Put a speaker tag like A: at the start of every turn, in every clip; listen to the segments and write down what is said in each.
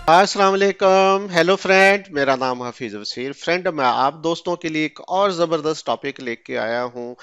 A: अस्सलाम वालेकुम। Hello friend, मेरा नाम हफीज़ वसीर। फ्रेंड, मैं आप दोस्तों के लिए एक और ज़बरदस्त टॉपिक लेके आया हूँ।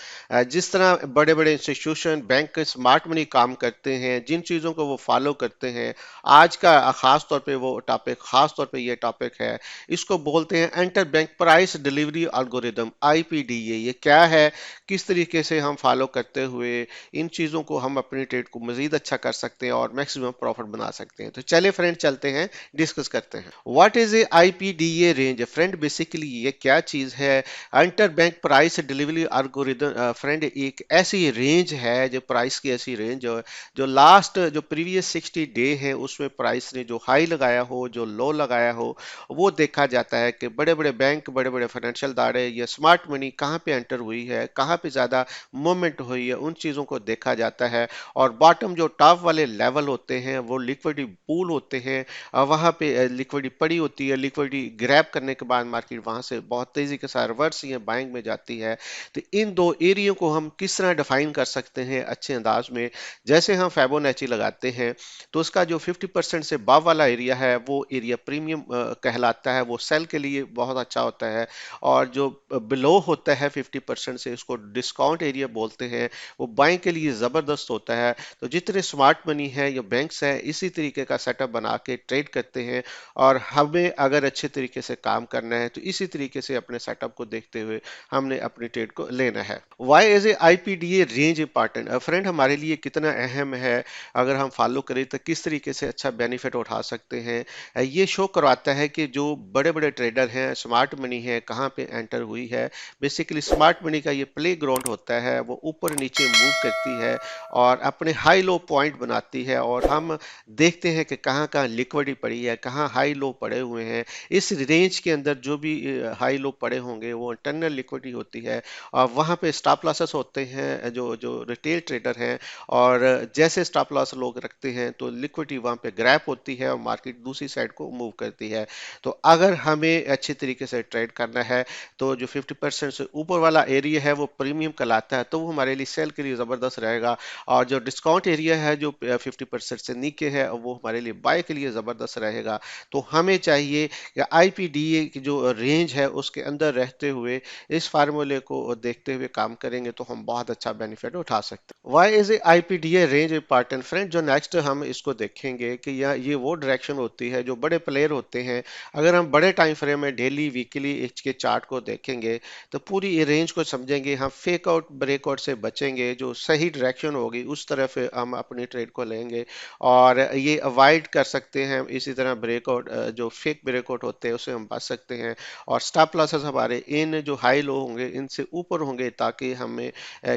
A: जिस तरह बड़े बड़े इंस्टीट्यूशन बैंक स्मार्ट मनी काम करते हैं, जिन चीज़ों को वो फॉलो करते हैं, आज का ख़ास तौर पे वो टॉपिक, ख़ास तौर पे ये टॉपिक है। इसको बोलते हैं inter bank price delivery algorithm, IPDA। ये क्या है, किस तरीके से हम फॉलो करते हुए इन चीज़ों को हम अपनी ट्रेड को मज़ीद अच्छा कर सकते हैं और मैक्सिमम प्रॉफिट बना सकते हैं। तो चले फ्रेंड, चलते हैं, डिस्कस करते हैं। What is a IPDA range? Friend, basically ये क्या चीज है? Inter bank price delivery algorithm friend एक ऐसी रेंज है, जो प्राइस की ऐसी रेंज है जो लास्ट जो प्रीवियस 60 डे है उसमें प्राइस ने जो हाई लगाया हो, जो लो लगाया हो, वो देखा जाता है कि बड़े बड़े बैंक, बड़े बड़े फाइनेंशियल दारे या स्मार्ट मनी कहाँ पे एंटर हुई है, कहाँ पे ज्यादा मूवमेंट हुई है, उन चीजों को देखा जाता है। और बॉटम जो टॉप वाले लेवल होते हैं वो लिक्विडिटी पूल होते हैं। वहाँ पे लिक्विडिटी पड़ी होती है। लिक्विडिटी ग्रैब करने के बाद मार्केट वहाँ से बहुत तेजी के साथ रिवर्स या बाइंग में जाती है। तो इन दो एरियो को हम किस तरह डिफाइन कर सकते हैं अच्छे अंदाज में? जैसे हम फिबोनाची लगाते हैं तो उसका जो 50% से above वाला एरिया है वो एरिया प्रीमियम कहलाता है, वो सेल के लिए बहुत अच्छा होता है। और जो बिलो होता है 50% से, उसको डिस्काउंट एरिया बोलते हैं, वो बाइंग के लिए ज़बरदस्त होता है। तो जितने स्मार्ट मनी है या बैंक्स हैं इसी तरीके का सेटअप बना के ट्रेड करते हैं। और हमें अगर अच्छे तरीके से काम करना है तो इसी तरीके से अपने सेटअप को देखते हुए हमने अपनी ट्रेड को लेना है। Why is a IPDA range important? Friend, हमारे लिए कितना अहम है, अगर हम फॉलो करें तो किस तरीके से अच्छा बेनिफिट उठा सकते हैं। ये शो करवाता है कि जो बड़े बड़े ट्रेडर हैं, स्मार्ट मनी है, कहाँ पे एंटर हुई है। बेसिकली स्मार्ट मनी का ये प्ले ग्राउंड होता है, वो ऊपर नीचे मूव करती है और अपने हाई लो पॉइंट बनाती है। और हम देखते हैं कि कहाँ कहाँ लिक्विडिटी पड़ी है, कहाँ हाई लो पड़े हुए हैं। इस रेंज के अंदर जो भी हाई लो पड़े होंगे वो इंटरनल लिक्विडिटी होती है। और वहाँ पे स्टॉप लॉसेस होते हैं जो जो रिटेल ट्रेडर हैं। और जैसे स्टॉप लॉस लोग रखते हैं तो लिक्विडिटी वहाँ पे ग्रैप होती है और मार्केट दूसरी साइड को मूव करती है। तो अगर हमें अच्छे तरीके से ट्रेड करना है तो जो 50% से ऊपर वाला एरिया है वो प्रीमियम कहलाता है, तो वो हमारे लिए सेल के लिए ज़बरदस्त रहेगा। और जो डिस्काउंट एरिया है जो 50% से नीचे है वो हमारे लिए बाय के लिए ज़बरदस्त रहेगा। तो हमें चाहिए कि IPDA की जो रेंज है उसके अंदर रहते हुए इस फार्मूले को देखते हुए काम करेंगे तो हम बहुत अच्छा बेनिफिट उठा सकते हैं। Why is a IPDA range important? Friend, जो नेक्स्ट हम इसको देखेंगे कि ये वो डायरेक्शन होती है जो बड़े प्लेयर होते हैं। अगर हम बड़े टाइम फ्रेम में डेली, वीकली इसके चार्ट को देखेंगे तो पूरी ये रेंज को समझेंगे, हम फेक आउट ब्रेकआउट से बचेंगे, जो सही डायरेक्शन होगी उस तरफ हम अपनी ट्रेड को लेंगे। और ये अवॉइड कर सकते हैं, इसी तरह ब्रेकआउट जो फेक ब्रेकआउट होते हैं उससे हम बच सकते हैं। और स्टॉप लॉसेस हमारे इन जो हाई लो होंगे इनसे ऊपर होंगे, ताकि हमें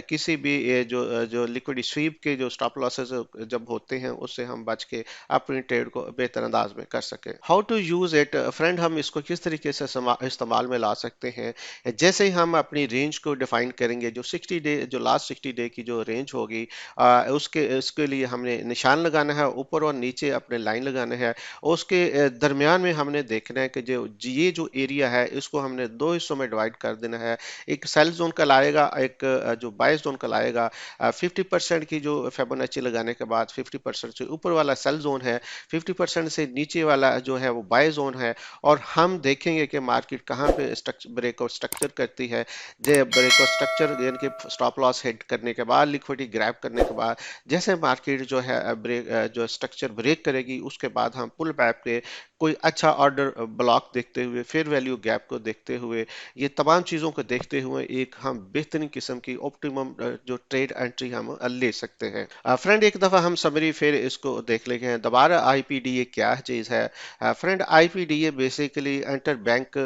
A: किसी भी जो लिक्विड स्वीप के जो स्टॉप लॉसेस जब होते हैं उससे हम बच के अपनी ट्रेड को बेहतर अंदाज में कर सके। How to use it? Friend, हम इसको किस तरीके से इस्तेमाल में ला सकते हैं? जैसे ही हम अपनी रेंज को डिफाइन करेंगे, जो 60 डे, जो लास्ट 60 डे की जो रेंज होगी, उसके उसके लिए हमने निशान लगाना है, ऊपर और नीचे अपने लाइन लगाना है। उसके दरमियान में हमने देखना है कि जो ये जो एरिया है इसको हमने दो हिस्सों में डिवाइड कर देना है। एक सेल जोन कहलाएगा, एक जो बाय जोन कहलाएगा। 50% की जो फिबोनाची लगाने के बाद 50% से ऊपर वाला सेल जोन है, 50% से नीचे वाला जो है वो बाय जोन है। और हम देखेंगे कि मार्केट कहाँ पे स्ट्रक्चर ब्रेकआउट स्ट्रक्चर करती है। जो ब्रेकआउट स्ट्रक्चर यानी कि स्टॉप लॉस हिट करने के बाद, लिक्विडिटी ग्रैब करने के बाद, जैसे मार्केट जो है ब्रेक जो स्ट्रक्चर ब्रेक करेगी उसके बाद हम पुल बैक पे कोई अच्छा ऑर्डर ब्लॉक देखते हुए, फेयर वैल्यू गैप को देखते हुए, ये तमाम चीज़ों को देखते हुए एक हम बेहतरीन किस्म की ऑप्टिमम जो ट्रेड एंट्री हम ले सकते हैं। फ्रेंड, एक दफ़ा हम समरी फिर इसको देख लेते हैं दोबारा। IPDA क्या चीज़ है? Friend, IPDA basically inter bank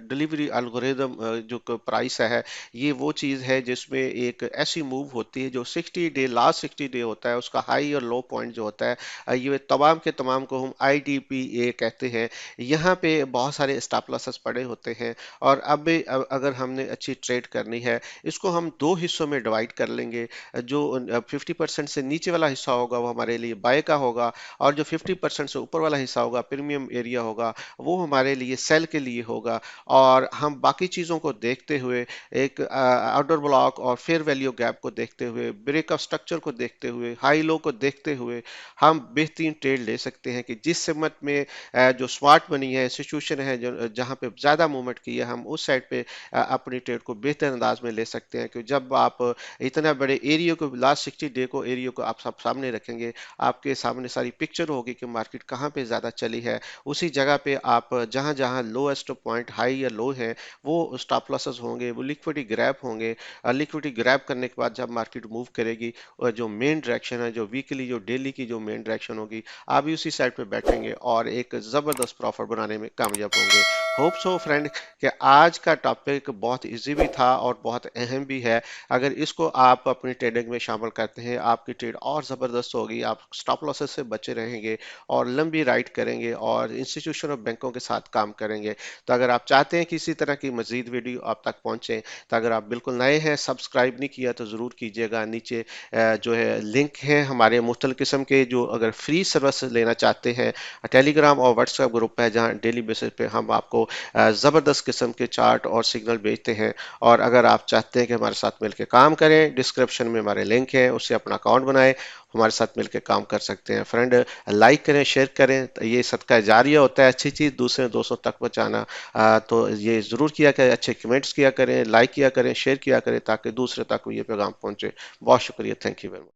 A: delivery algorithm जो प्राइस है, ये वो चीज़ है जिसमें एक ऐसी मूव होती है जो 60 डे, लास्ट 60 डे होता है, उसका हाई और लो पॉइंट जो होता है, ये तमाम के तमाम को हम IDPA कहते हैं। यहाँ पे बहुत सारे स्टॉप लॉसेस पड़े होते हैं। और अब अगर हमने अच्छी ट्रेड करनी है, इसको हम दो हिस्सों में डिवाइड कर लेंगे। जो 50% से नीचे वाला हिस्सा होगा वो हमारे लिए बाय का होगा, और जो 50% से ऊपर वाला हिस्सा होगा, प्रीमियम एरिया होगा, वो हमारे लिए सेल के लिए होगा। और हम बाकी चीज़ों को देखते हुए, एक आउटर ब्लॉक और फेयर वैल्यू गैप को देखते हुए, ब्रेकअप स्ट्रक्चर को देखते हुए, हाई लो को देखते हुए, हम बेहतरीन ट्रेड ले सकते हैं कि जिस समत में जो स्मार्ट मनी है इंस्टीट्यूशन है जो जहाँ पे ज़्यादा मूवमेंट की है, हम उस साइड पे अपनी ट्रेड को बेहतर अंदाज में ले सकते हैं। क्योंकि जब आप इतना बड़े एरिया को लास्ट 60 डे को एरिया को आप सब सामने रखेंगे, आपके सामने सारी पिक्चर होगी कि मार्केट कहाँ पे ज़्यादा चली है। उसी जगह पे आप जहाँ जहाँ लोएस्ट पॉइंट हाई या लो है वो स्टॉप लॉसेस होंगे, वो लिक्विडिटी ग्रैब होंगे। लिक्विडिटी ग्रैब करने के बाद जब मार्केट मूव करेगी और जो मेन डायरेक्शन है, जो वीकली जो डेली की जो मेन डायरेक्शन होगी, आप भी उसी साइड पे बैठेंगे और एक ज़बरदस्त प्रॉफिट बनाने में कामयाब होंगे। होप सो फ्रेंड कि आज का टॉपिक बहुत इजी भी था और बहुत अहम भी है। अगर इसको आप अपनी ट्रेडिंग में शामिल करते हैं, आपकी ट्रेड और ज़बरदस्त होगी, आप स्टॉप लॉसेस से बचे रहेंगे और लंबी राइड करेंगे और इंस्टीट्यूशन और बैंकों के साथ काम करेंगे। तो अगर आप चाहते हैं कि इसी तरह की मजीद वीडियो आप तक पहुंचे, तो अगर आप बिल्कुल नए हैं, सब्सक्राइब नहीं किया तो ज़रूर कीजिएगा। नीचे जो है लिंक है हमारे मुख्तल किस्म के, जो अगर फ्री सर्विस लेना चाहते हैं, टेलीग्राम और व्हाट्सएप ग्रुप है जहां डेली बेसिस पे हम आपको ज़बरदस्त किस्म के चार्ट और सिग्नल भेजते हैं। और अगर आप चाहते हैं कि हमारे साथ मिलकर काम करें, डिस्क्रिप्शन में हमारे लिंक है, उससे अपना अकाउंट बनाएं, हमारे साथ मिलकर काम कर सकते हैं। फ्रेंड, लाइक करें, शेयर करें, तो ये सदका जारिया होता है, अच्छी चीज़ दूसरे दोस्तों तक पहुंचाना। तो ये ज़रूर किया करें, अच्छे कमेंट्स किया करें, लाइक किया करें, शेयर किया करें, ताकि दूसरे तक ये पैगाम पहुंचे। बहुत शुक्रिया, थैंक यू वेरी मच।